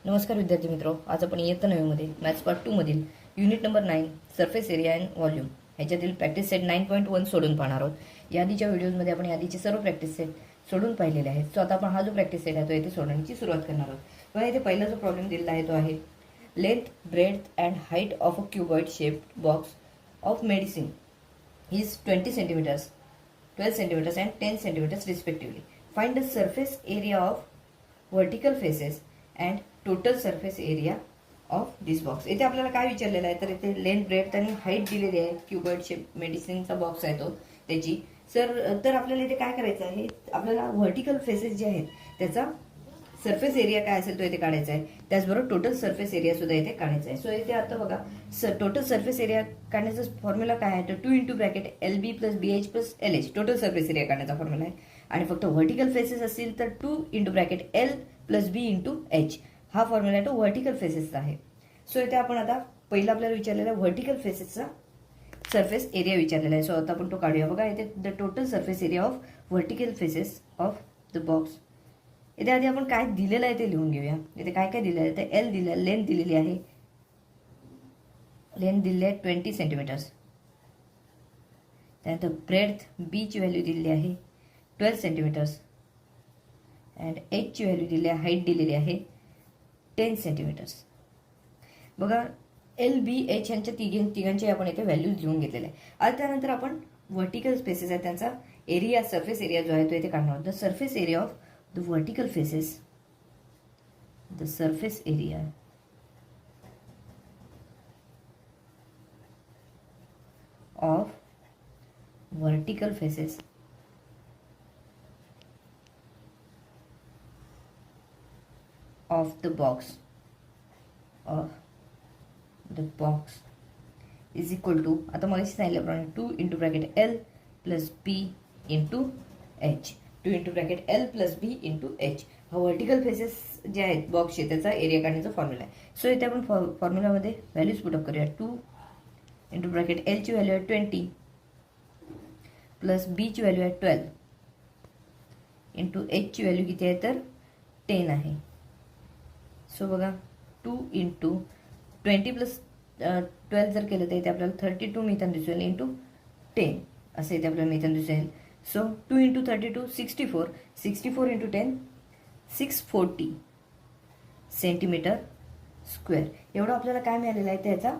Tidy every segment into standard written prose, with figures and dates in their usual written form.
नमस्कार विद्यार्थी मित्रो, आज आपण इयत्ता 9मध्ये मॅथ्स पार्ट 2 मधील unit number 9 surface area and volume ह्याच्यातील प्रॅक्टिस सेट 9.1 सोडून पाहणार आहोत। याआधीच्या व्हिडिओजमध्ये आपण याआधीचे सर्व प्रॅक्टिस सेट सोडून पाहिलेले आहेत। सो आता आपण हा जो प्रॅक्टिस सेट आहे तो इथे सोडवण्याची सुरुवात करणार आहोत। बघा, इथे पहिला जो प्रॉब्लेम दिलेला आहे तो आहे length, breadth and height of a cuboid shaped box of medicine is 20 centimeters, 12 centimeters and 10 centimeters respectively. Find the surface area of vertical faces and total surface area of this box. इथे आपल्याला काय विचारलेलं आहे तर इथे length, breadth आणि height दिलेली आहे। क्यूबॉइड शेप मेडिसिनचा बॉक्स आहे तो त्याची तर आपल्याला इथे काय करायचं आहे, आपल्याला व्हर्टिकल फेसेस जे आहेत त्याचा सरफेस एरिया काय असेल तो इथे काढायचा आहे। त्याचबरोबर टोटल सरफेस एरिया सुद्धा इथे काढायचा आहे। सो इथे आता बघा, टोटल सरफेस एरिया काढण्याचा फॉर्म्युला काय आहे तर 2 into bracket LB plus BH plus LH total surface area काढण्याचा फॉर्म्युला आहे। आणि फक्त व्हर्टिकल फेसेस असतील तर 2 into bracket L plus B into H हा फॉर्म्युला आहे तो व्हर्टिकल फेसेसचा आहे। सो इथे आपण आता पहिला आपल्याला विचारलेला व्हर्टिकल फेसेसचा सरफेस एरिया विचारलेला आहे। सो आता आपण तो काढूया। बघा, इथे the total surface area of vertical faces of the box, इथे आधी आपण काय दिलेलं आहे ते लिहून घेऊया। इथे काय काय दिलेलं आहे तर L दिलं, लेंथ दिलेली आहे, लेंथ दिलेली आहे 20 सेंटीमीटर्स। त्यानंतर ब्रेड्थ B ची व्हॅल्यू दिलेली आहे 12 सेंटीमीटर्स अँड H ची व्हॅल्यू दिलेली आहे, हाईट दिलेली आहे 10 सेंटीमीटर्स। बघा, L B H यांच्या तिघांची आपण इथे व्हॅल्यूज लिहून घेतलेले आहे। आता त्यानंतर आपण व्हर्टिकल स्पेसेस आहे त्यांचा एरिया, सरफेस एरिया जो आहे तो इथे काढणार आहोत। The surface area of the vertical faces, the surface area of vertical faces of the box is equal to, आता मला सांगितल्याप्रमाणे 2 into bracket L plus B into H, 2 into bracket L plus B into H हा vertical faces जे आहेत बॉक्सचे त्याचा area काढण्याचा formula आहे। सो इथे आपण फॉर्म्युलामध्ये व्हॅल्यूज पुटअप करूया। 2 इंटू ब्रॅकेट L ची व्हॅल्यू आहे 20 प्लस B ची व्हॅल्यू आहे 12 इंटू H ची व्हॅल्यू किती आहे तर 10 आहे। सो बघा, 2 इंटू 20 प्लस 12 जर केलं तर इथे आपल्याला 32 मिळताना दिसेल इंटू 10 असं इथे आपल्याला मिळताना दिसेल। So 2 into 32 64, 64 into 10 640 centimetre square एवढं आपल्याला काय मिळालेलं आहे त्याचा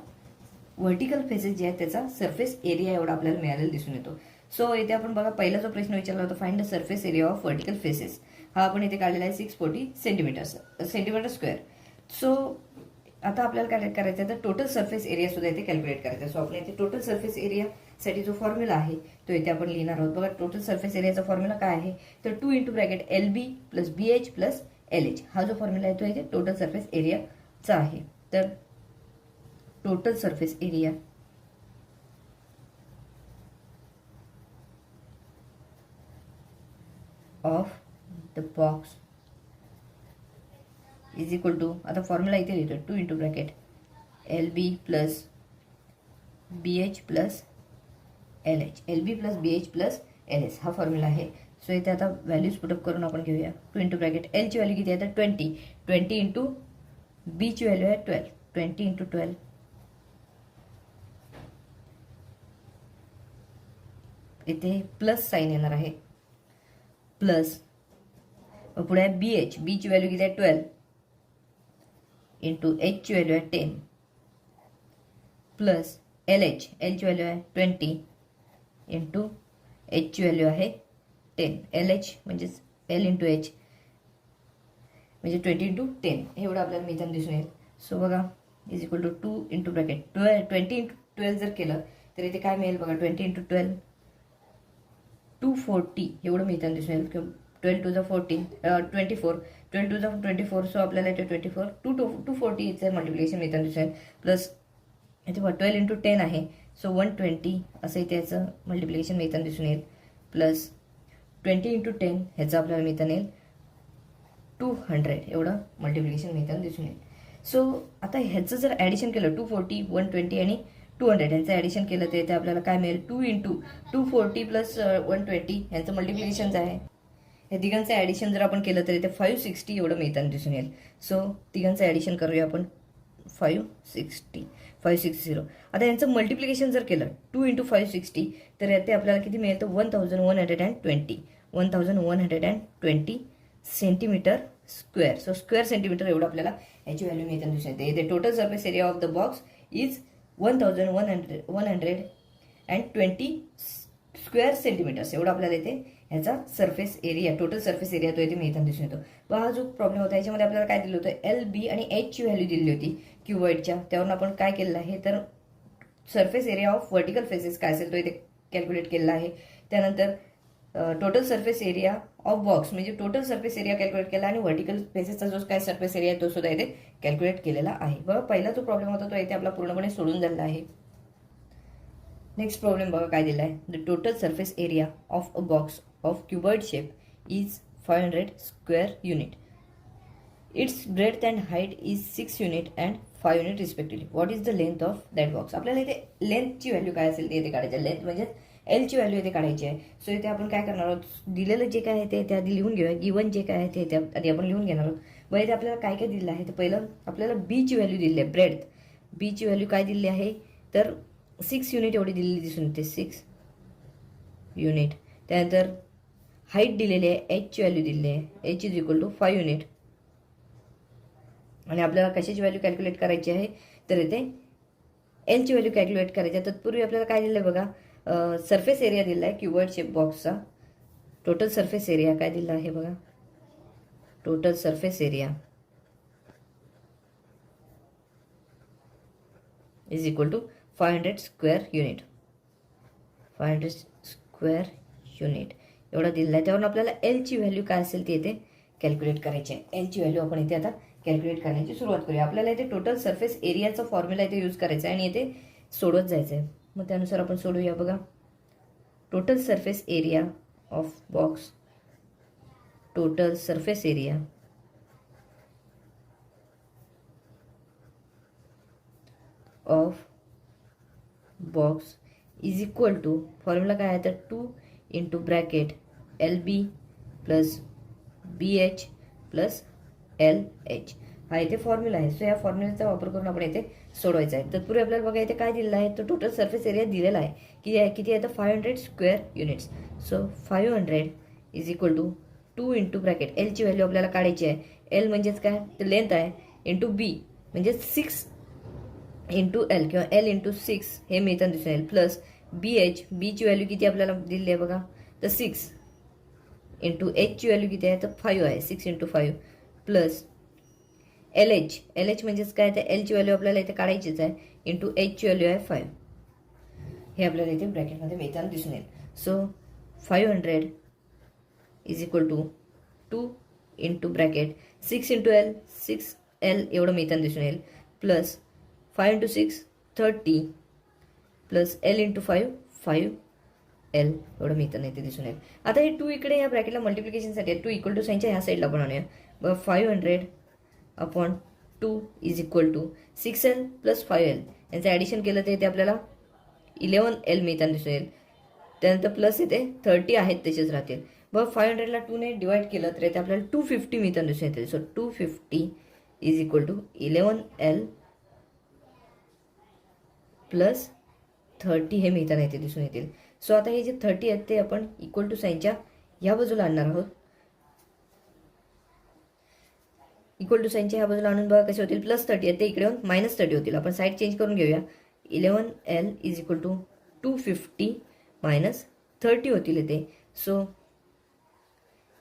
व्हर्टिकल फेसेस जे आहे त्याचा सरफेस एरिया एवढा आपल्याला मिळालेला दिसून येतो। सो इथे आपण बघा, पहिला जो प्रश्न विचारला होता find the surface area of vertical faces, हा आपण इथे काढलेला आहे 640 सेंटीमीटर स्क्वेअर। सो आता आपल्याला काय करायचं आहे तर टोटल सरफेस एरिया सुद्धा इथे कॅल्क्युलेट करायचा आहे। सो आपण इथे टोटल सरफेस एरिया साठी जो फॉर्म्युला आहे तो इथे आपण लिहिणार आहोत। बघा, टोटल सरफेस एरियाचा फॉर्म्युला काय आहे तर 2 into bracket LB plus BH plus LH हा जो फॉर्म्युला आहे तो इथे टोटल सरफेस एरियाचा आहे। तर total surface area of the box is equal to, आता फॉर्म्युला इथे लिहितो 2 into bracket LB plus BH plus LH, LB plus BH plus LH हा फॉर्म्युला आहे। सो इथे आता व्हॅल्यूज पुटअप करून आपण घेऊया। 2 इंटू ब्रॅकेट L ची व्हॅल्यू किती आहे तर 20 इंटू B ची व्हॅल्यू आहे 12, 20 इंटू 12 इथे प्लस साइन येणार आहे प्लस, पुढे आहे BH, B ची व्हॅल्यू किती आहे 12 इंटू H ची व्हॅल्यू आहे 10 प्लस LH, L ची व्हॅल्यू आहे 20 इंटू H ची व्हॅल्यू आहे 10, LH म्हणजेच L इंटू H म्हणजे 20 इंटू 10 एवढं आपल्याला मिळताना दिसून येईल। सो बघा, is equal to 2 into bracket 20 into 12 जर केलं तर इथे काय मिळेल बघा, 20 इंटू 12 240 एवढं मिळताना दिसून येईल। 12 to the 14 24, 12 to the 24, so आपल्याला इथे 24 240 इथे मल्टिप्लिकेशन मिळताना दिसून येईल प्लस इथे 12 इंटू 10 आहे। सो 120 असं इथे याचं मल्टिप्लिकेशन मिळताना दिसून येईल प्लस 20 इंटू 10 ह्याचं आपल्याला मिळताना येईल 200 एवढं मल्टिप्लिकेशन मिळताना दिसून येईल। सो आता ह्याचं जर ॲडिशन केलं 240, 120 आणि 200 यांचं ॲडिशन केलं तर इथे आपल्याला काय मिळेल 2 इंटू 240 प्लस 120 यांचं मल्टिप्लिकेशनच आहे ह्या तिघांचं ॲडिशन जर आपण केलं तर इथे 560 एवढं मिळताना दिसून येईल. सो तिघांचं ॲडिशन करूया आपण 560. आता यांचं मल्टिप्लिकेशन जर केलं 2 × 560 तर यात आपल्याला किती मिळेल तर 1120 centimetre square. So square centimetre एवढं आपल्याला याची व्हॅल्यू मिळताना दिसून येते. इथे total surface area of the box is 1120 square centimetres एवढा आपल्याला इथे ह्याचा surface area, total surface area तो इथे मिळताना दिसून येतो. हा जो प्रॉब्लेम होता याच्यामध्ये आपल्याला काय दिलं होतं, एल बी आणि एच ची व्हॅल्यू दिली होती क्युबॉइडच्या. त्यावरून आपण काय केलं आहे तर surface area of vertical faces काय असेल तो इथे कॅल्क्युलेट केलेला आहे. त्यानंतर total surface area of box म्हणजे टोटल सरफेस एरिया कॅल्क्युलेट केला आणि व्हर्टिकल फेसेसचा जो काय सरफेस एरिया आहे तो सुद्धा इथे कॅल्क्युलेट केलेला आहे. बघा पहिला जो प्रॉब्लेम होता तो इथे आपला पूर्णपणे सोडून झालेला आहे. नेक्स्ट प्रॉब्लेम बघा काय दिला आहे. The total surface area of a box of cuboid shape is 500 square unit. It's breath and height is 6 unit and 5 unit respectively. What is the length of that box. आपल्याला इथे लेंथची value काय असेल ते इथे काढायची आहे. लेंथ म्हणजे एलची value इथे काढायची आहे. सो इथे आपण काय करणार आहोत, दिलेलं जे काय आहे ते आधी लिहून घेऊया. गिवन जे काय आहे ते आधी आपण लिहून घेणार आहोत. मग इथे आपल्याला काय काय दिलेलं आहे तर पहिलं आपल्याला बीची व्हॅल्यू दिली आहे. ब्रेथ बीची व्हॅल्यू काय दिली आहे तर 6 युनिट एवढी दिलेली दिसून येते, 6 युनिट. त्यानंतर हाईट दिलेली आहे, एचची व्हॅल्यू दिलेली आहे, H is equal to 5 unit. आणि आपल्याला कशाची व्हॅल्यू कॅल्क्युलेट करायची आहे तर इथे एलची व्हॅल्यू कॅल्क्युलेट करायची आहे. तत्पूर्वी आपल्याला काय दिलं आहे बघा, सरफेस एरिया दिला आहे क्युबॉइड शेप बॉक्सचा. टोटल सरफेस एरिया काय दिला आहे बघा, total surface area is equal to 500 square unit. 500 square unit एवढा दिलेला आहे. त्यावरून आपल्याला एलची व्हॅल्यू काय असेल ती इथे कॅल्क्युलेट करायची आहे. एलची व्हॅल्यू आपण इथे आता कॅल्क्युलेट करण्याची सुरुवात करूया. आपल्याला इथे टोटल सरफेस एरियाचा फॉर्म्युला इथे यूज करायचा आहे आणि इथे सोडवत जायचं आहे. मग त्यानुसार आपण सोडूया बघा. Total surface area of box, total surface area of box is equal to, formula काय आहे तर 2 × bracket LB plus BH plus LH हा इथे फॉर्म्युला आहे. सो या फॉर्म्युल्याचा वापर करून आपण इथे सोडवायचा आहे. तत्पूर्वी आपल्याला बघा इथे काय दिलेलं आहे तर टोटल सरफेस एरिया दिलेला आहे किती आहे तर 500 square units. So 500 is equal to 2 × bracket एलची व्हॅल्यू आपल्याला काढायची आहे. एल म्हणजेच काय तर लेंथ आहे, इंटू बी म्हणजे 6 × L किंवा L × 6 हे मिळताना दिसून येईल, प्लस BH बीची व्हॅल्यू किती आपल्याला दिली आहे बघा तर 6 × H ची व्हॅल्यू किती आहे तर 5 आहे, 6 × 5 प्लस LH म्हणजेच काय तर एलची व्हॅल्यू आपल्याला इथे काढायचीच आहे, इंटू एचची व्हॅल्यू आहे 5. हे आपल्याला इथे ब्रॅकेटमध्ये मिळताना दिसून येईल. So 500 is equal to 2 × bracket 6 × L 6L एवढं मिळताना दिसून येईल, प्लस 5 × 6 30 प्लस L × 5 5L एवढं मिळताना इथे दिसून येईल. आता हे 2 इकडे या ब्रॅकेटला मल्टिप्लिकेशनसाठी आहे. 2 इक्वल टू साईनच्या ह्या साईडला आपण आणूया. बघा 500 upon 2 is equal to 6L plus 5L यांचं ॲडिशन केलं तर इथे आपल्याला 11L मिळताना दिसून येईल. त्यानंतर प्लस इथे 30 आहेत त्याचेच राहतील. बघ 500ला 2ने डिवाइड केलं तर इथे आपल्याला 250 मिळताना दिसून येते. So 250 is equal to 11L plus 30 हे मिळताना इथे दिसून येतील. सो आता हे जे 30 आहेत ते आपण इक्वल टू साईनच्या ह्या बाजूला आणणार आहोत. इक्वल टू साईनच्या ह्या बाजूला आणून बघा कसे होतील, प्लस 30 आहेत ते इकडे येऊन -30 होतील. आपण साईड चेंज करून घेऊया. 11L is equal to 250 minus 30 होतील इथे. So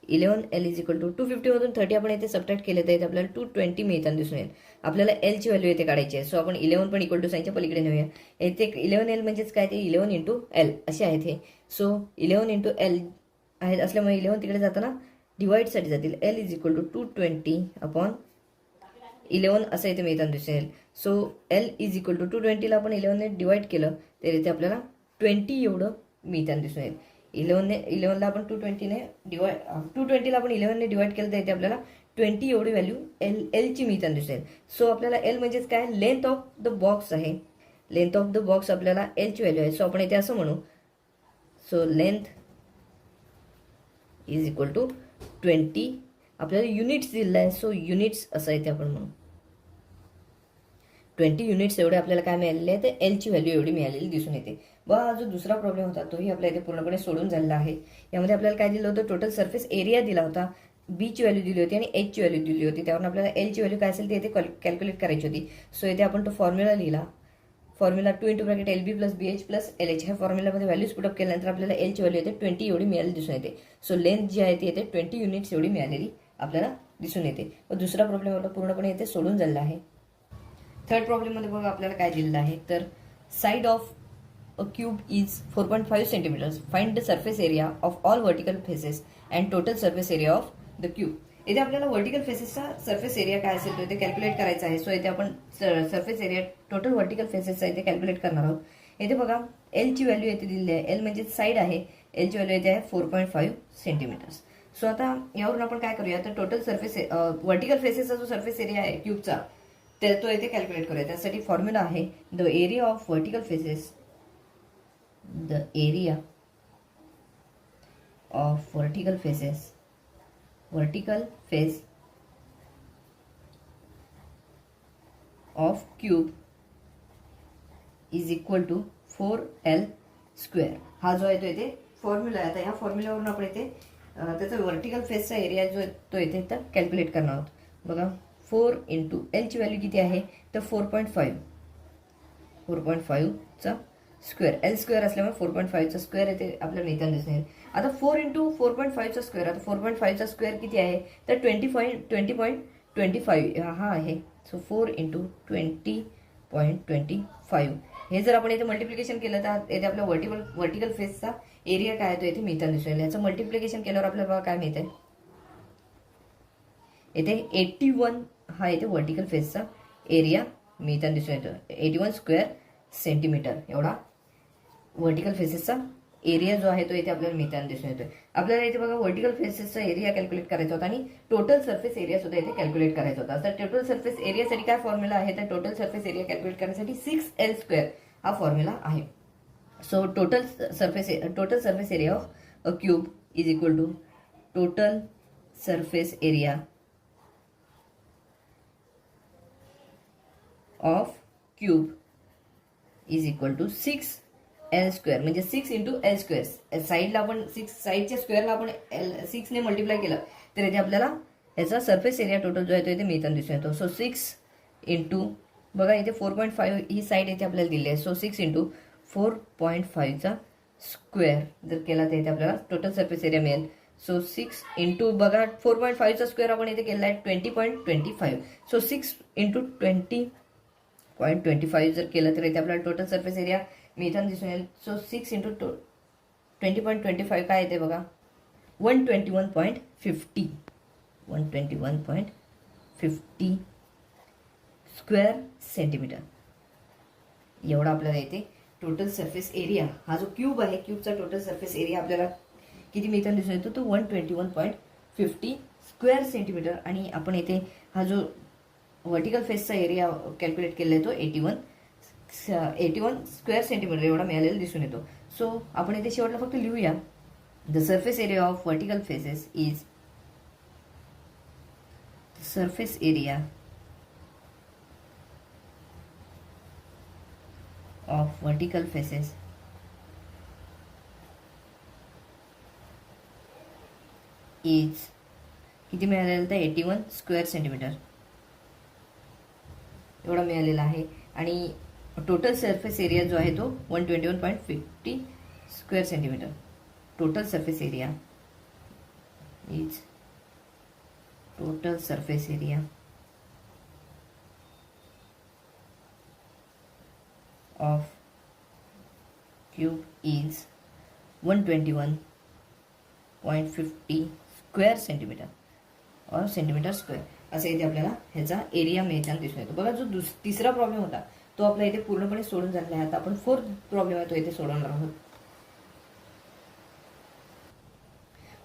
11L is equal to 250 मधून 30 आपण इथे सबट्रॅक्ट केले तर आपल्याला 220 मिळताना दिसून येईल. आपल्याला एलची व्हॅल्यू इथे काढायची आहे. सो आपण 11 पण इक्वल टू साईनच्या पलीकडे नेऊया. इथे 11L म्हणजेच काय ते 11 × L असे आहेत हे. सो 11 × L आहेत असल्यामुळे 11 तिकडे जाताना डिवाइडसाठी जातील. L is equal to 220 upon 11 असं इथे मिळताना दिसून येईल. So L is equal to 220ला आपण 11ने डिवाइड केलं तर इथे आपल्याला 20 एवढं मिळताना दिसून येईल. 11ला आपण 220ला आपण 11ने डिवाइड केलं तर इथे आपल्याला 20 एवढी व्हॅल्यू एलची मिळताना दिसून येईल. सो आपल्याला एल म्हणजेच काय लेंथ ऑफ द बॉक्स आहे. लेंथ ऑफ द बॉक्स आपल्याला एलची व्हॅल्यू आहे. सो आपण इथे असं म्हणू, so length is equal to 20 आपल्याला युनिट्स दिलेलं आहे, सो युनिट्स असं इथे आपण म्हणू 20 युनिट्स एवढे आपल्याला काय मिळालेले आहे, तर एलची व्हॅल्यू एवढी मिळालेली दिसून येते. हा जो दुसरा प्रॉब्लेम होता तोही आपल्या इथे पूर्णपणे सोडून झालेला आहे. यामध्ये आपल्याला काय दिलं होतं, टोटल सरफेस एरिया दिला होता, बीची व्हॅल्यू दिली होती आणि एचची व्हॅल्यू दिली होती. त्यावरून आपल्याला एलची व्हॅल्यू काय असेल ती इथे कॅल्क्युलेट करायची होती. सो इथे आपण तो फॉर्म्युला लिहिला, formula 2 × bracket LB + BH + LH. ह्या फॉर्म्युलामध्ये व्हॅल्यूज पुटअप केल्यानंतर आपल्याला एलची व्हॅल्यू येते 20 एवढी मिळालेली दिसून येते. सो लेंथ जी आहे ती येते 20 युनिट्स एवढी मिळालेली आपल्याला दिसून येते. व दुसरा प्रॉब्लेम आपला पूर्णपणे इथे सोडून झालेला आहे. थर्ड प्रॉब्लेममध्ये बघा आपल्याला काय दिलेलं आहे, तर side of a cube is 4.5 centimetres. Find the surface area of all vertical faces and total surface area of the cube. इथे आपल्याला व्हर्टिकल फेसेसचा सरफेस एरिया काय असेल तो इथे कॅल्क्युलेट करायचा आहे. सो इथे आपण सरफेस एरिया टोटल व्हर्टिकल फेसेसचा इथे कॅल्क्युलेट करणार आहोत. इथे बघा एलची व्हॅल्यू येथे दिलेली आहे, एल म्हणजे साईड आहे, एलची व्हॅल्यू येते आहे 4.5 सेंटीमीटर्स. सो आता यावरून आपण काय करूया, तर टोटल सरफेस व्हर्टिकल फेसेसचा जो सरफेस एरिया आहे क्यूबचा तर तो इथे कॅल्क्युलेट करूया. त्यासाठी फॉर्म्युला आहे the area of vertical faces, the area of vertical faces, vertical face of cube is equal to 4L². हा जो आहे तो इथे फॉर्म्युला आहे. आता या फॉर्म्युल्यावरून आपण इथे त्याचा व्हर्टिकल फेसचा एरिया जो आहे तो इथे तर कॅल्क्युलेट करणार आहोत. बघा 4 × एलची व्हॅल्यू किती आहे, तर 4.5चा स्क्वेअर, L² असल्यामुळे 4.5चा स्क्वेअर येते आपल्याला मिळताना दिसून येईल. आता 4 × 4.5चा स्क्वेअर, आता 4.5चा स्क्वेअर किती आहे, तर 20.25 हा आहे. सो 4 × 20.25 हे जर आपण इथे मल्टिप्लिकेशन केलं तर इथे आपल्या व्हर्टिकल फेसचा एरिया काय आहे तो इथे मिळताना दिसून येईल. याचं मल्टिप्लिकेशन केल्यावर आपल्याला काय मिळतंय, इथे 81 हा इथे व्हर्टिकल फेसचा एरिया मिळताना दिसून येतो. 81 स्क्वेअर सेंटीमीटर एवढा व्हर्टिकल फेसेसचा एरिया जो आहे तो इथे आपल्याला मिळताना दिसून येतोय. आपल्याला इथे बघा व्हर्टिकल फेसेसचा एरिया कॅल्क्युलेट करायचा होता आणि टोटल सरफेस एरिया सुद्धा इथे कॅल्क्युलेट करायचा होता. तर टोटल सरफेस एरियासाठी काय फॉर्म्युला आहे, तर टोटल सरफेस एरिया कॅल्क्युलेट करण्यासाठी 6L² हा फॉर्म्युला आहे. So total surface area of a cube is equal to total surface area of cube is equal to 6L² म्हणजे 6 × L². साईडला आपण 6 साईडच्या स्क्वेअरला आपण 6 ने मल्टिप्लाय केलं तर इथे आपल्याला याचा सरफेस एरिया टोटल जो आहे तो इथे मिळताना दिसून येतो. सो 6 × बघा इथे 4.5 ही साईड इथे आपल्याला दिली आहे. सो 6 × 4.5चा स्क्वेअर जर केला तर इथे आपल्याला टोटल सरफेस एरिया मिळेल. सो 6 × बघा 4.5चा स्क्वेअर आपण इथे केला आहे 20.25. सो 6 × 20.25 जर केलं तर इथे आपल्याला टोटल सरफेस एरिया मिळताना दिसून येईल. सो 6 × 20.25 काय येते बघा 121.50 स्क्वेअर सेंटीमीटर एवढा आपल्याला येते टोटल सरफेस एरिया. हा जो क्यूब आहे क्यूबचा टोटल सरफेस एरिया आपल्याला किती मिळताना दिसून येतो, तो 121.50 स्क्वेअर सेंटीमीटर. आणि आपण इथे हा जो व्हर्टिकल फेसचा एरिया कॅल्क्युलेट केला आहे तो 81 स्क्वेअर सेंटीमीटर एवढा मिळालेला दिसून येतो. सो आपण इथे शेवटला फक्त लिहूया the surface area of vertical faces is surface area of vertical faces is किती मिळालेलं तर 81 स्क्वेअर सेंटीमीटर एवढा मिळालेला आहे. आणि टोटल सरफेस एरिया जो आहे तो 121.50 square centimetre. Total surface area is total surface area of cube is 121.50 square centimetre और सेंटीमीटर स्क्वेअर असं इथे आपल्याला ह्याचा एरिया मिळताना दिसून येतो. बघा जो तिसरा प्रॉब्लेम होता तो आपला इथे पूर्णपणे सोडून झालेला आहे. आता आपण फोर्थ प्रॉब्लेम आहे तो इथे सोडवणार आहोत.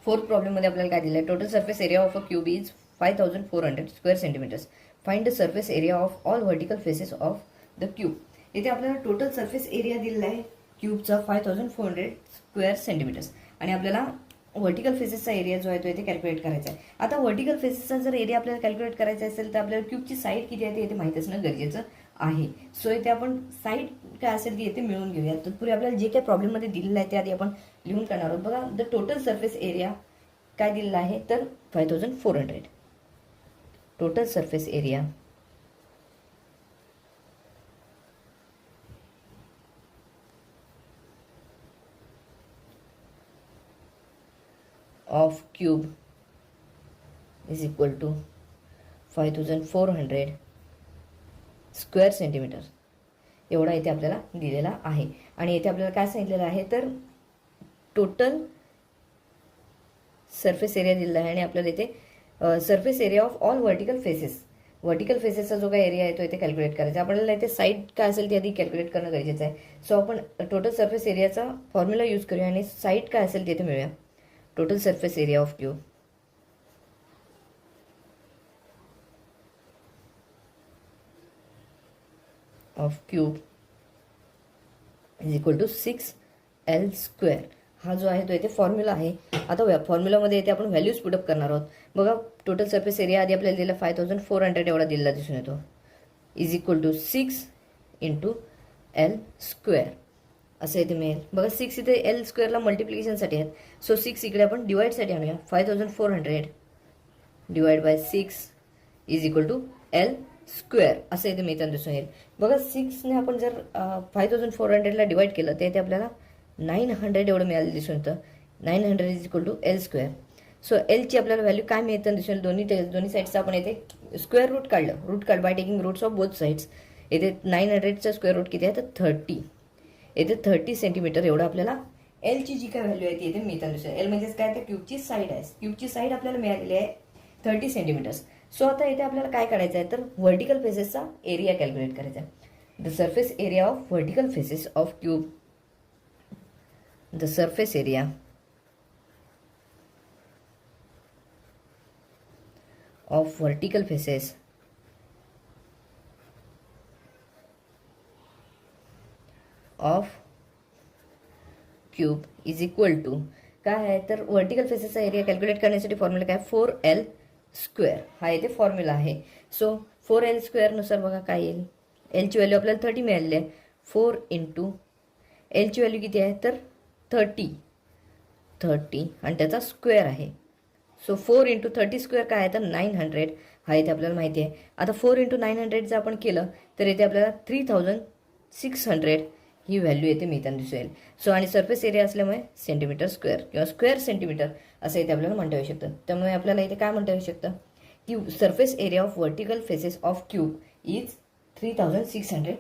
फोर्थ प्रॉब्लेम मध्ये आपल्याला काय दिलं आहे, total surface area of a cube is 5400 square centimetres. Find the surface area of all vertical faces of the cube. इथे आपल्याला टोटल सरफेस एरिया दिलेला आहे क्यूबचा 5400 स्क्वेअर सेंटीमीटर्स आणि आपल्याला व्हर्टिकल फेसेसचा एरिया जो आहे तो इथे कॅल्क्युलेट करायचा आहे. आता व्हर्टिकल फेसेसचा जर एरिया आपल्याला कॅल्क्युलेट करायचा असेल तर आपल्याला क्यूबची साईड किती आहे ते इथे माहित असणं गरजेचं आहे. सो इथे आपण साईड काय असेल ती इथे मिळवून घेऊया. तत्पूर्वी आपल्याला जे काही प्रॉब्लेममध्ये दिलेलं आहे ते आधी आपण लिहून काढणार आहोत. बघा, द टोटल सरफेस एरिया काय दिलेला आहे तर 5400. Total surface area of cube is equal to 5400 square centimetre एवढा इथे आपल्याला दिलेला आहे. आणि इथे आपल्याला काय सांगितलेलं आहे तर टोटल सरफेस एरिया दिलेला आहे आणि आपल्याला इथे surface area of all vertical फेसेसचा जो काही एरिया आहे तो इथे कॅल्क्युलेट करायचा. आपल्याला इथे साईड काय असेल ती आधी कॅल्क्युलेट करणं गरजेचं आहे. सो आपण टोटल सरफेस एरियाचा फॉर्म्युला यूज करूया आणि साईड काय असेल तिथे मिळूया. Total surface area of cube is equal to 6L². हा जो आहे तो इथे फॉर्म्युला आहे. आता फॉर्म्युलामध्ये इथे आपण व्हॅल्यूज पुटअप करणार आहोत. बघा, टोटल सरफेस एरिया आधी आपल्याला दिला 5400 एवढा दिलेला दिसून येतो, इज इक्वल टू 6 × L² असं इथे मिळेल. बघा, 6 इथे L² मल्टिप्लिकेशनसाठी आहेत. सो 6 इकडे आपण डिवाइडसाठी आणूया. 5400 divide by 6 is equal to L² असं इथे मिळताना दिसून येईल. बघा, 6ने आपण जर 5400ला डिवाइड केलं तर इथे आपल्याला 900 एवढं मिळालं दिसून येतं. 900 is equal to L². So Lची आपल्याला व्हॅल्यू काय मिळतं दिसून येईल. दोन्ही साईडचं आपण इथे स्क्वेअर रूट काढलं by taking roots of both sides. इथे 900चा स्क्वेअर रूट किती आहे तर 30. इथे 30 सेंटीमीटर एवढं आपल्याला एलची जी काय व्हॅल्यू आहे ती इथे मिळताना दिसून. एल म्हणजेच काय तर क्यूबची साईड आहे. क्यूबची साईड आपल्याला मिळालेली आहे 30 सेंटीमीटर्स. सो आता इथे आपल्याला काय करायचं आहे तर व्हर्टिकल फेसेसचा एरिया कॅल्क्युलेट करायचा आहे. The surface area of vertical faces of cube, the surface area of vertical faces of cube is equal to काय आहे तर व्हर्टिकल फेसेसचा एरिया कॅल्क्युलेट करण्यासाठी फॉर्म्युला काय 4L² हा इथे फॉर्म्युला आहे. सो 4L² नुसार बघा काय येईल. एलची व्हॅल्यू आपल्याला 30 मिळालेली आहे. 4 × एलची व्हॅल्यू किती आहे तर 30 आणि त्याचा स्क्वेअर आहे. सो 4 × 30² काय आहे तर 900 हा इथे आपल्याला माहिती आहे. आता 4 × 900 जर आपण केलं तर इथे आपल्याला 3600 ही व्हॅल्यू येथे मिळताना दिसून येईल. सो आणि सरफेस एरिया असल्यामुळे सेंटीमीटर स्क्वेअर किंवा स्क्वेअर सेंटीमीटर असं इथे आपल्याला म्हणता येऊ शकतं. त्यामुळे आपल्याला इथे काय म्हणता येऊ शकतं की surface area of vertical faces of cube is 3600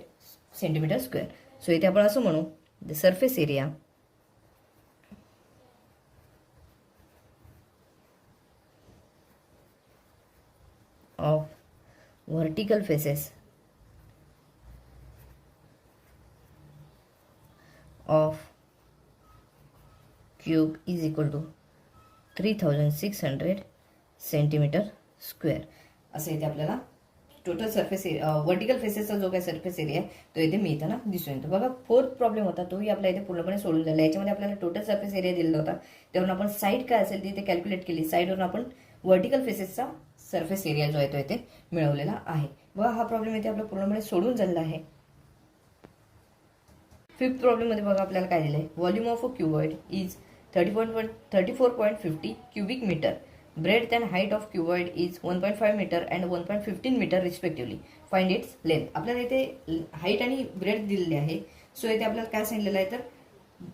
centimetre square. So इथे आपण असं म्हणू, the surface area of vertical faces of cube is equal to 3600 centimetre square असं इथे आपल्याला टोटल सरफेस व्हर्टिकल फेसेसचा जो काही सरफेस एरिया आहे तो इथे मिळताना दिसून येतो. बघा, 4th प्रॉब्लेम होता तोही आपल्या इथे पूर्णपणे सोडून झाला. याच्यामध्ये आपल्याला टोटल सरफेस एरिया दिलेला होता, त्यावरून आपण साईड काय असेल ती इथे कॅल्क्युलेट केली. साईडवरून आपण व्हर्टिकल फेसेसचा सरफेस एरिया जो आहे तो इथे मिळवलेला आहे. बघा, हा प्रॉब्लेम इथे आपला पूर्णपणे सोडून झालेला आहे. 5th प्रॉब्लेम मध्ये बघा आपल्याला काय दिलंय. Volume of a cuboid is 34.50 cubic metre. Breadth and height of cuboid is 1.5 metre and 1.15 metre respectively. Find its length. आपल्याला इथे हाईट आणि ब्रेड्थ दिलेली आहे. सो इथे आपल्याला काय सांगितलेलं आहे तर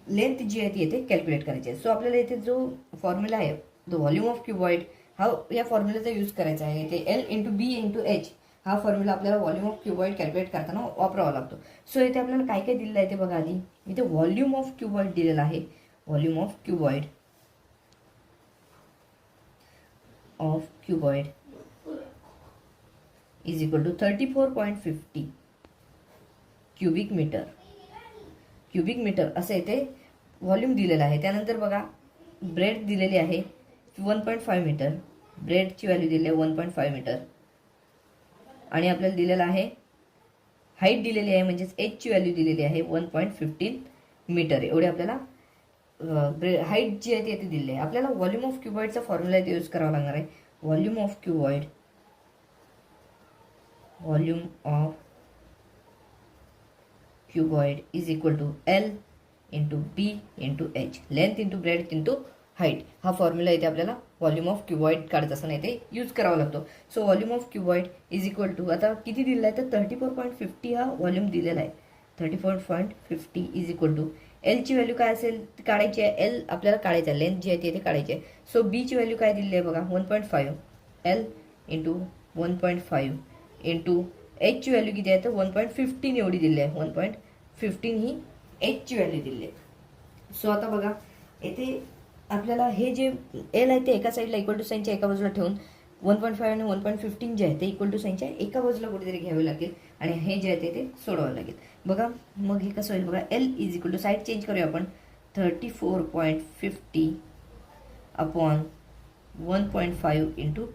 लेंथ जी आहे ती इथे कॅल्क्युलेट करायची आहे. सो आपल्याला इथे जो फॉर्म्युला आहे द व्हॉल्यूम ऑफ क्युबॉइड हा या फॉर्म्युलाचा यूज करायचा आहे. इथे L × B × H हा फॉर्म्युला आपल्याला व्हॉल्यूम ऑफ क्युबॉइड कॅल्क्युलेट करताना वापरावा लागतो. सो इथे आपल्याला काय काय दिलेलं आहे ते बघा. आधी इथे व्हॉल्यूम ऑफ क्युबॉइड दिलेला आहे. Volume of cuboid is equal to 34.50 cubic metre असं इथे व्हॉल्यूम दिलेलं आहे. त्यानंतर बघा ब्रेड दिलेली आहे 1.5 मीटर. ब्रेडची व्हॅल्यू दिली आहे 1.5 मीटर आणि आपल्याला दिलेलं आहे हाईट दिलेली आहे म्हणजेच एचची व्हॅल्यू दिलेली आहे 1.15 मीटर. एवढे आपल्याला हाईट जी आहे ती येथे दिली आहे. आपल्याला व्हॉल्यूम ऑफ क्युबॉइडचा फॉर्म्युला इथे यूज करावा लागणार आहे. Volume of cuboid is equal to L into B into H, length into breadth into height. हा फॉर्म्युला इथे आपल्याला व्हॉल्यूम ऑफ क्युबॉइड काढत असताना इथे यूज करावा लागतो. So volume of cuboid is equal to, आता किती दिलेला आहे तर 34.50 हा व्हॉल्यूम दिलेला आहे. 34.50 इज इक्वल टू एल ची व्हॅल्यू काय असेल काढायची आहे. एल आपल्याला काढायचं आहे, लेंथ जी आहे ती इथे काढायची आहे. सो बी ची व्हॅल्यू काय दिलेली आहे बघा 1.5 एल इंटू 1.5 इंटू एच ची व्हॅल्यू किती आहे तर 1.15 एवढी दिली आहे. 1.15 ही एच ची व्हॅल्यू दिली आहे. सो आता बघा येथे आपल्याला हे जे एल आहे ते एका साईडला इक्वल टू साईनच्या एका बाजूला ठेवून 1.5 आणि 1.15 जे आहे ते इक्वल टू साईनच्या एका बाजूला कुठेतरी घ्यावे लागेल आणि हे जे आहे ते सोडवावं लागेल. बघा मग हे कसं होईल बघा. L is equal to side change करूया आपण 34.50 अपॉन 1.5 इंटू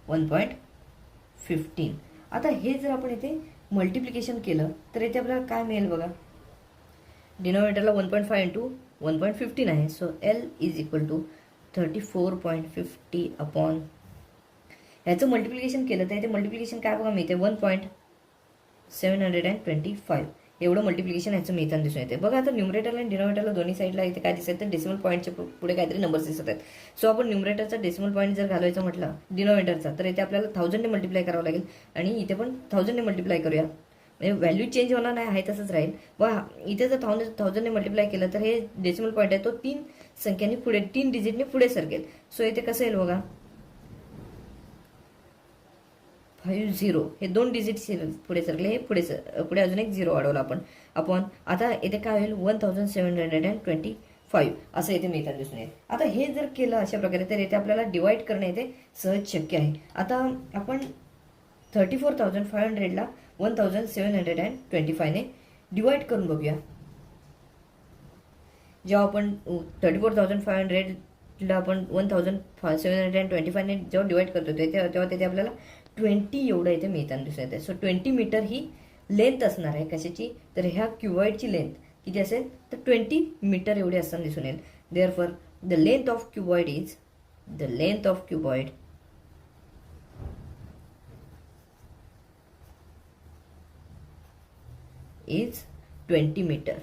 1.15. आता हे जर आपण इथे मल्टिप्लिकेशन केलं तर इथे आपल्याला काय मिळेल बघा. डिनोमिनेटरला 1.5 इंटू 1.15 आहे. So L is equal to 34.50 upon ह्याचं मल्टिप्लिकेशन केलं तर इथे मल्टिप्लिकेशन काय बघा मिळते 1.725 एवढं मल्टिप्लिकेशन ह्याचं मिळताना दिसून येते. बघा आता न्यूमरेटरला आणि डिनोमिनेटरला दोन्ही साईडला इथे काय दिसत तर डेसिमल पॉईंटच्या पुढे काहीतरी नंबर्स दिसत आहेत. सो आपण न्यूमरेटरचा डेसिमल पॉईंट जर घालवायचं म्हटलं डिनोमिनेटरचा तर इथे आपल्याला 1000 ने मल्टिप्लाय करावं लागेल आणि इथे पण 1000 ने मल्टिप्लाय करूया. म्हणजे व्हॅल्यू चेंज होणार नाही आहे तसंच राहील. व इथे जर 1000 ने मल्टिप्लाय केलं तर हे डेसिमल पॉईंट आहे तो 3 संख्यांनी पुढे 3 डिजिटने पुढे सरकेल. सो इथे कसं येईल बघा 50 हे 2 डिजिट पुढे सरकले. हे पुढे अजून एक 0 वाढवलं आपण अपॉन आता इथे काय होईल 1725 असं इथे मिळताना दिसून येईल. आता हे जर केलं अशा प्रकारे तर इथे आपल्याला डिवाइड करणे इथे सहज शक्य आहे. आता आपण 34,500 ला 1725 ने डिवाइड करून बघूया. जेव्हा आपण 34,500 ला आपण 1725 ने जेव्हा डिवाइड करतो तेव्हा तिथे आपल्याला 20 एवढं इथे मिळताना दिसून येते. सो 20 मीटर ही लेंथ असणार आहे कशाची तर ह्या क्युबॉइडची लेंथ किती असेल तर 20 मीटर एवढी असताना दिसून येईल. Therefore the length of cuboid is 20 metre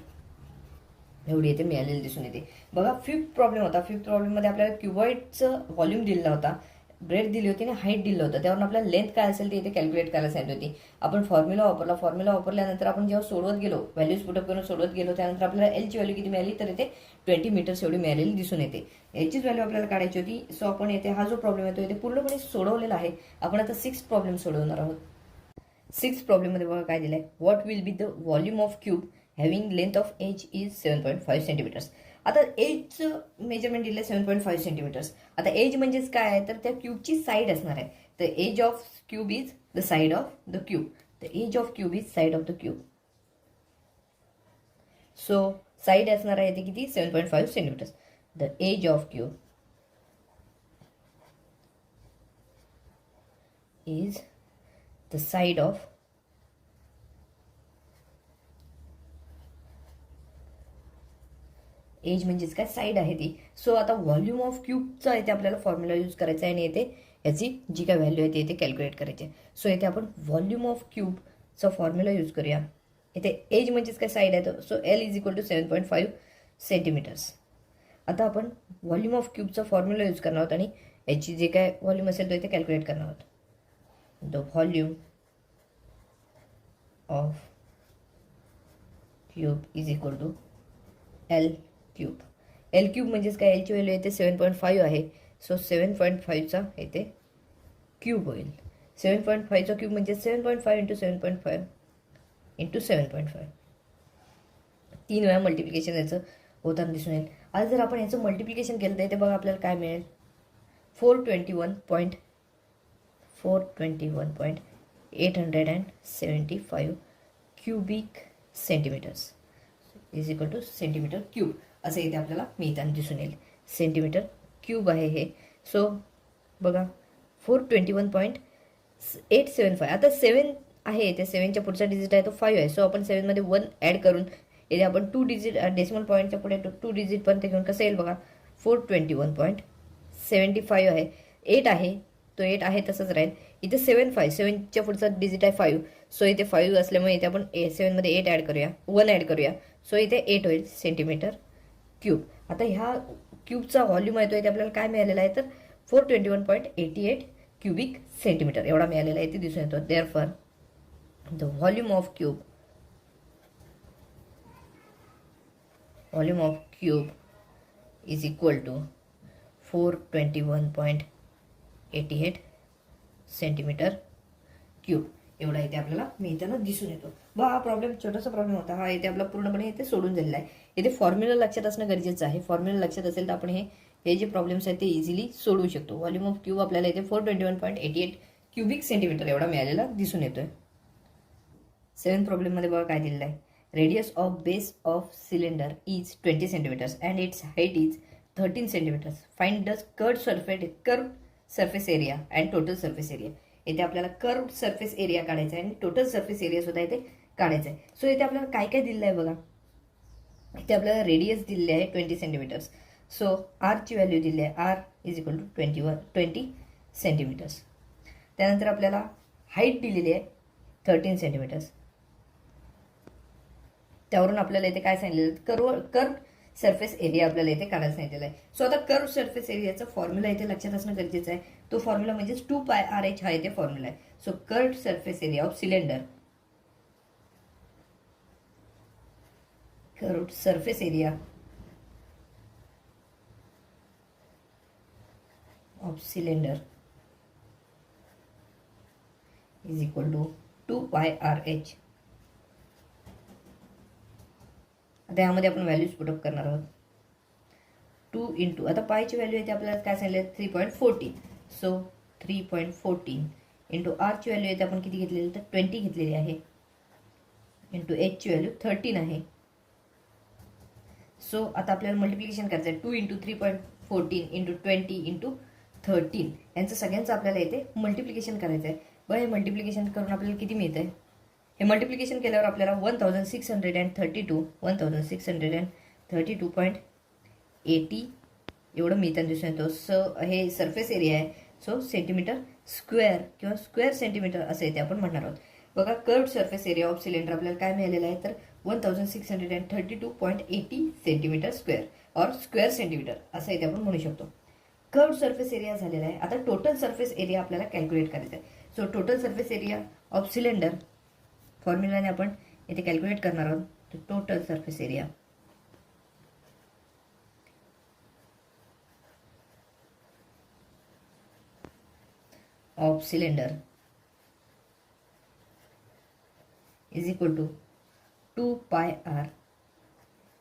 एवढी इथे मिळालेली दिसून येते. बघा फिफ्थ प्रॉब्लेम होता. फिफ्थ प्रॉब्लेममध्ये आपल्याला क्युबॉइडचं व्हॉल्यूम दिलेला होता, ब्रेड दिली होती आणि हाईट दिलं होतं. त्यावरून आपल्याला लेंथ काय असेल ते इथे कॅल्क्युलेट करायला सांगितली होती. आपण फॉर्म्युला वापरल्यानंतर आपण जेव्हा सोडवत गेलो व्हॅल्यूज पुटअप करून सोडवत गेलो त्यानंतर आपल्याला एल ची व्हॅल्यू किती मिळाली तर इथे 20 मीटर्स एवढी मिळालेली दिसून येते. याचीच व्हॅल्यू आपल्याला काढायची होती. सो आपण इथे हा जो प्रॉब्लेम येतो इथे पूर्णपणे सोडवलेला आहे. आपण आता 6 प्रॉब्लेम सोडवणार आहोत. 6 प्रॉब्लेममध्ये बघा काय दिलंय. What will be the volume of cube having length of edge is 7.5 centimetres. आता एजचं मेजरमेंट दिलं 7.5 सेंटीमीटर्स. आता एज म्हणजेच काय आहे तर त्या क्यूबची साईड असणार आहे. तर edge of cube is the side of the cube. The edge of cube is side of the cube. So side असणार आहे ते किती 7.5 centimetres. The edge of cube is the side of edge म्हणजेच काय side आहे ती. So आता volume of क्यूबचा इथे आपल्याला फॉर्म्युला यूज करायचा आहे आणि इथे याची जी काय व्हॅल्यू आहे ती इथे कॅल्क्युलेट करायची आहे. सो इथे आपण व्हॉल्यूम ऑफ क्यूबचा फॉर्म्युला यूज करूया. इथे एज म्हणजेच काय साईड आहे so L is equal to 7.5 centimetres. आता आपण व्हॉल्यूम ऑफ क्यूबचा फॉर्म्युला यूज करणार आहोत आणि याची जे काय व्हॉल्यूम असेल तो इथे कॅल्क्युलेट करणार आहोत. The volume of cube is equal to L cube. L cube म्हणजेच काय एलची व्हॅल्यू येते 7.5 आहे. सो 7.5चा येते क्यूब होईल. 7.5चा क्यूब म्हणजे 7.5 इंटू 7.5 इंटू 7.5 3 वेळा मल्टिप्लिकेशन याचं होताना दिसून येईल. आज जर आपण याचं मल्टिप्लिकेशन केलं तर इथे बघा आपल्याला काय मिळेल 421.875 cubic centimetres is equal to centimetre cube असं इथे आपल्याला मिळताना दिसून येईल. सेंटीमीटर क्यूब आहे हे. सो बघा 421.875. आता 7 आहे ते 7च्या पुढचा डिजिट आहे तो 5 आहे. सो आपण 7 मध्ये 1 ॲड करून इथे आपण 2 डिजिट डेसिमल पॉईंटच्या पुढे 2 डिजिट पर्यंत घेऊन कसं येईल बघा, 421.75 आहे. 8 आहे, तो 8 आहे तसंच राहील. इथे 7च्या पुढचा डिजिट आहे 5, सो इथे 5 असल्यामुळे इथे आपण 7 मध्ये 8 ॲड करूया, 1 ॲड करूया, सो इथे 8 होईल सेंटीमीटर क्यूब. आता ह्या क्यूबचा व्हॉल्यूम येतो इथे आपल्याला काय मिळालेला आहे तर 421.88 क्यूबिक सेंटीमीटर एवढा मिळालेला आहे, ते दिसून येतो. Therefore the volume of cube is equal to 421.88 centimetre cube एवढा इथे आपल्याला मिळताना दिसून येतो. हा प्रॉब्लेम छोटासा प्रॉब्लेम होता, हा इथे आपला पूर्णपणे इथे सोडून झालेला आहे. इथे फॉर्म्युला लक्षात असणं गरजेचं आहे. फॉर्म्युला लक्षात असेल तर आपण हे जे प्रॉब्लेम्स आहेत ते इझिली सोडवू शकतो. व्हॉल्यूम ऑफ क्यूब आपल्याला इथे 421.88 क्यूबिक सेंटीमीटर एवढा मिळालेला दिसून येतोय. 7th प्रॉब्लेम मध्ये बघा काय दिलेलं आहे. Radius of base of cylinder is 20 centimetres and its height is 13 centimetres. Find the curved surface area and total surface area. इथे आपल्याला कर्व्ड सरफेस एरिया काढायचा आहे आणि टोटल सरफेस एरिया सुद्धा इथे काढायचा आहे. सो इथे आपल्याला काय काय दिलेलं आहे बघा. इथे आपल्याला रेडियस दिलेली आहे 20 सेंटीमीटर्स. सो आरची व्हॅल्यू दिली आहे, R is equal to 20 centimetres. त्यानंतर आपल्याला हाईट दिलेली आहे 13 सेंटीमीटर्स. त्यावरून आपल्याला इथे काय सांगितलेलं, कर्व सरफेस एरिया आपल्याला इथे काढायला सांगितलेला आहे. सो आता कर्व सरफेस एरियाचा फॉर्म्युला इथे लक्षात असणं गरजेचं आहे. तो फॉर्म्युला म्हणजे 2πRh हा इथे फॉर्म्युला आहे. So curve surface area of cylinder, curved surface area of cylinder is equal to 2πRh. आता यामध्ये आपण व्हॅल्यूज पुटअप करणार आहोत. 2 इंटू, आता पायची व्हॅल्यू येते आपल्याला काय सांगितलं 3.14. सो 3.14 इंटू आरची व्हॅल्यू येते आपण किती घेतलेली तर 20 घेतलेली आहे, इंटू एचची व्हॅल्यू 13 आहे. सो आता आपल्याला मल्टिप्लिकेशन करायचं आहे. 2 इंटू 3.14 इंटू 20 इंटू 13 यांचं सगळ्यांचं आपल्याला इथे मल्टिप्लिकेशन करायचं आहे. बघा हे मल्टिप्लिकेशन करून आपल्याला किती मिळतं आहे. हे मल्टिप्लिकेशन केल्यावर आपल्याला 1632.80 एवढं मिळताना दिसून येतो. सो हे सरफेस एरिया आहे. सो सेंटीमीटर स्क्वेअर किंवा स्क्वेअर सेंटीमीटर असं इथे आपण म्हणणार आहोत. बघा curved surface area of cylinder आपल्याला काय मिळालेलं आहे तर 1632.80 सेंटीमीटर स्क्वेअर और स्क्वेअर सेंटीमीटर असं इथे आपण म्हणू शकतो. कर्व्ड सरफेस एरिया झालेला आहे. आता टोटल सरफेस एरिया आपल्याला कॅल्क्युलेट करायचा आहे. So total surface area of cylinder फॉर्म्युलाने आपण इथे कॅल्क्युलेट करणार आहोत. Total surface area of cylinder is equal to 2πr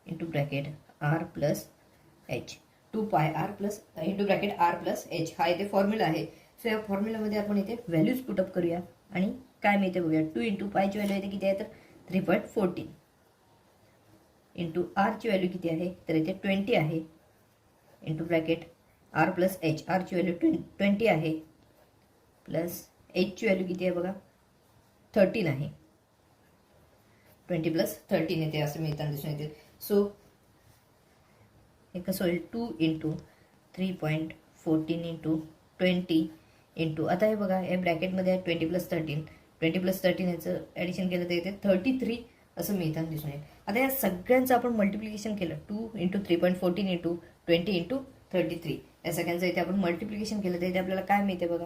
into bracket r plus h. 2πr plus into bracket r plus h हा इथे फॉर्म्युला आहे. सो या फॉर्म्युलामध्ये आपण इथे व्हॅल्यूज पुटअप करूया आणि काय मिळते बघूया. 2 इंटू पायची व्हॅल्यू इथे किती आहे तर 3.14 इंटू आरची व्हॅल्यू किती आहे तर इथे 20 आहे, into bracket R plus H. आरची व्हॅल्यू 20 आहे प्लस एचची व्हॅल्यू किती आहे बघा 13 आहे. 20 प्लस 13 येते असं मिळताना दिसून येते. सो हे कसं होईल 2 इंटू 3.14 इंटू 20 इंटू, आता हे बघा हे ब्रॅकेटमध्ये आहे 20 प्लस 13 याचं ॲडिशन केलं तर इथे 33 असं मिळताना दिसून येईल. आता या सगळ्यांचं आपण मल्टिप्लिकेशन केलं 2 इंटू 3.14 इंटू 20 इंटू 33 या सगळ्यांचं इथे आपण मल्टिप्लिकेशन केलं तर इथे आपल्याला काय मिळते बघा.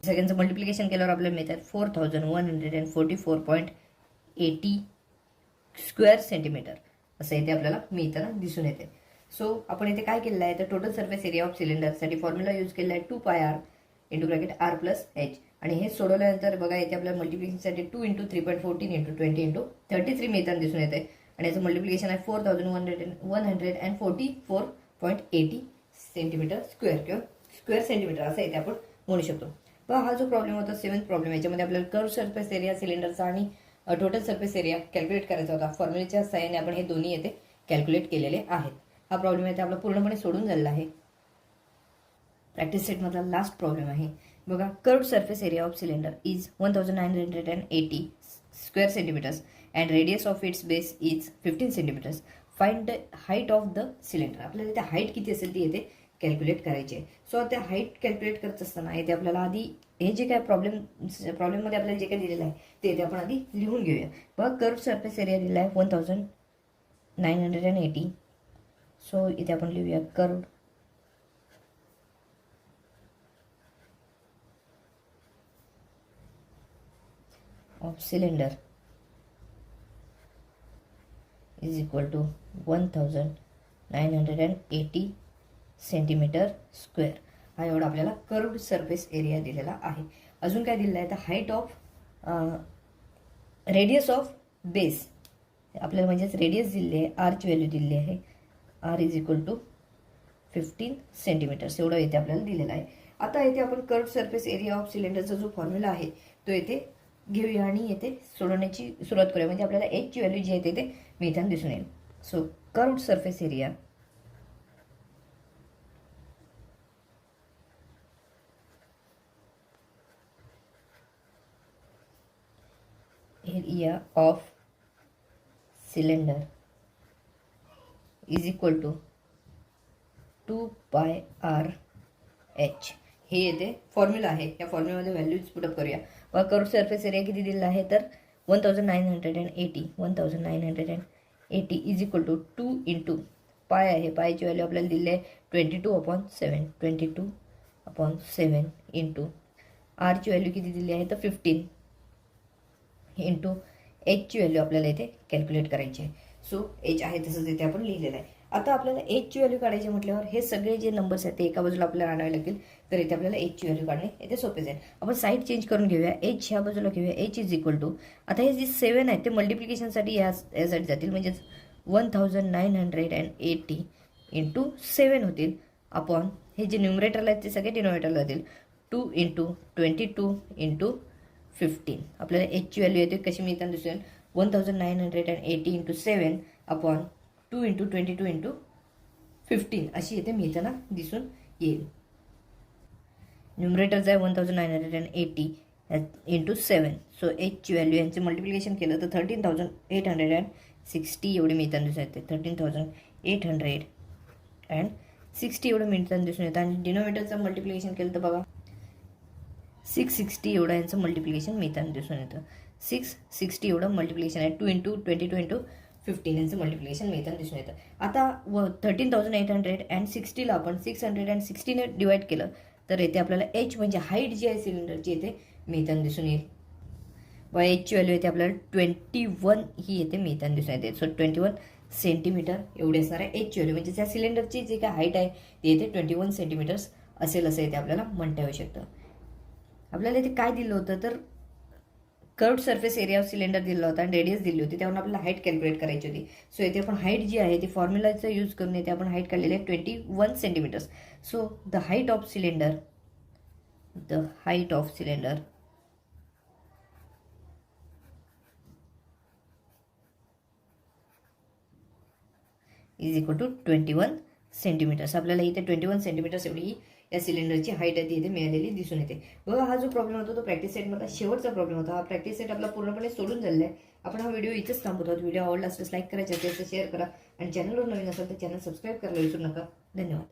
सगळ्यांचं मल्टिप्लिकेशन केल्यावर आपल्याला मिळतात 4144.80 स्क्वेअर सेंटीमीटर असं इथे आपल्याला मिळताना दिसून येते. सो आपण इथे काय केलेलं आहे तर टोटल सरफेस एरिया ऑफ सिलेंडरसाठी फॉर्म्युला यूज केलेला आहे 2πr into bracket R plus H. आणि हे सोडवल्यानंतर बघा इथे आपल्याला मल्टिप्लिकेशनसाठी 2 इंटू 3.14 इंटू 20 इंटू 33 मिळताना दिसून येते. आणि याचं मल्टिप्लिकेशन आहे 4144.80 सेंटीमीटर स्क्वेअर किंवा स्क्वेअर सेंटीमीटर असं इथे आपण म्हणू शकतो. बघा हा जो प्रॉब्लेम होता 7th प्रॉब्लेम, याच्यामध्ये आपल्याला कर्व सरफेस एरिया सिलेंडरचा आणि टोटल सरफेस एरिया कॅल्क्युलेट करायचा होता. फॉर्म्युलेच्या सहाय्याने आपण हे दोन्ही येथे कॅल्क्युलेट केलेले आहेत. हा प्रॉब्लेम येथे आपला पूर्णपणे सोडून झालेला आहे. प्रॅक्टिस सेटमधला लास्ट प्रॉब्लेम आहे बघा. Curved surface area of cylinder is 1980 square centimetres and radius of its base is 15 centimetres. Find the height of the cylinder. आपल्याला इथे हाईट किती असेल ती येथे कॅल्क्युलेट करायची आहे. सो त्या हाईट कॅल्क्युलेट करत असताना इथे आपल्याला आधी हे जे काय प्रॉब्लेममध्ये आपल्याला जे काय दिलेलं आहे ते इथे आपण आधी लिहून घेऊया. बघा कर्व सरफेस एरिया दिला आहे 1980. सो इथे आपण लिहूया curve of cylinder is equal to 1980 centimetre square. हा एवढा आपल्याला कर्व्ड सरफेस एरिया दिलेला आहे. अजून काय दिलेलं आहे तर height of radius of base आपल्याला म्हणजेच रेडियस दिलेली आहे, आरची व्हॅल्यू दिलेली आहे, R is equal to 15 centimetres एवढं इथे आपल्याला दिलेलं आहे. आता इथे आपण कर्व्ड सरफेस एरिया ऑफ सिलेंडरचा जो फॉर्म्युला आहे तो इथे घेऊया आणि येथे सोडवण्याची सुरुवात करूया. म्हणजे आपल्याला एचची व्हॅल्यू जी आहे ते मिळताना दिसून येईल. So curved surface area of cylinder is equal to 2πr/h. हे येते फॉर्म्युला आहे. या फॉर्म्युलामध्ये व्हॅल्यूज पुटअप करूया. व कर्व सरफेस एरिया किती दिलेला आहे तर 1980 is equal to 2 into pi आहे. पायची व्हॅल्यू आपल्याला दिली आहे 22/7 22/7 इंटू आरची व्हॅल्यू किती दिली आहे तर 15 इंटू एचची व्हॅल्यू आपल्याला इथे कॅल्क्युलेट करायची आहे. सो एच आहे तसंच इथे आपण लिहिलेलं आहे. आता आपल्याला एचची व्हॅल्यू काढायची म्हटल्यावर हे सगळे जे नंबर्स आहेत ते एका बाजूला आपल्याला आणावे लागतील. तर इथे आपल्याला एचची व्हॅल्यू काढणे इथे सोपे जाईल. आपण साईड चेंज करून घेऊया. एच ह्या बाजूला घेऊया. एच इज इक्वल टू आता हे जे 7 आहेत ते मल्टिप्लिकेशनसाठी यासाठी जातील म्हणजेच 1980 इंटू 7 होतील अपॉन हे जे न्यूमरेटरला आहेत ते सगळे डिनोमिनेटरला जातील 2 इंटू 22 इंटू 15. आपल्याला एचची व्हॅल्यू येते कशी मिळताना दिसेल 1980 इंटू 7 अपॉन 2 इंटू 22 इंटू 15 अशी येथे मिळताना दिसून येईल. न्यूमरेटरचा आहे 1980 इंटू 7. सो एचची व्हॅल्यू यांचं मल्टिप्लिकेशन केलं तर 13,860 एवढे मिळताना दिसून येते. 13,860 एवढं मिळताना दिसून येतं. आणि डिनोमिनेटरचं मल्टिप्लिकेशन केलं तर बघा 660 एवढं यांचं मल्टिप्लिकेशन मिळताना दिसून येतं. 660 एवढं मल्टिप्लिकेशन आहे. 2 इंटू 22 इंटू 15 यांचं मल्टिप्लिकेशन मिळताना दिसून येतं. आता 13,860ला आपण 660ने डिवाइड केलं तर येथे आपल्याला एच म्हणजे हाईट जी आहे सिलेंडरची येथे मिळताना दिसून येईल. व एचची व्हॅल्यू येते आपल्याला 21 ही येथे मिळताना दिसून येते. सो 21 सेंटीमीटर एवढी असणार आहे एचची व्हॅल्यू. म्हणजे त्या सिलेंडरची जी काय हाईट आहे ती येते 21 सेंटीमीटर्स असेल असं येते आपल्याला म्हणता येऊ शकतं. आपल्याला इथे काय दिलं होतं तर curved surface area of cylinder दिला होता आणि रेडियस दिली होती. त्यावरून आपल्याला हाईट कॅल्क्युलेट करायची होती. सो येथे आपण हाईट जी आहे ती फॉर्म्युलाचा यूज करून येथे आपण हाईट काढलेली आहे 21 centimetres. So the height of cylinder is equal to 21 centimetres. आपल्याला इथे 21 सेंटीमीटर्स एवढी या सिलेंडरची हाईट आहे ती इथे मिळालेली दिसून येते. बघा हा जो प्रॉब्लेम होता तो प्रॅक्टिस सेटमधला शेवटचा प्रॉब्लेम होता. हा प्रॅक्टिस सेट आपला पूर्णपणे सोडून झालेला आहे. आपण हा व्हिडिओ इथेच थांबवत आहोत. व्हिडिओ आवडला असल्यास लाईक करायचा असेल तर शेअर करा आणि चॅनलवर नवीन असेल तर चॅनल सबस्क्राईब करायला विसरू नका. धन्यवाद.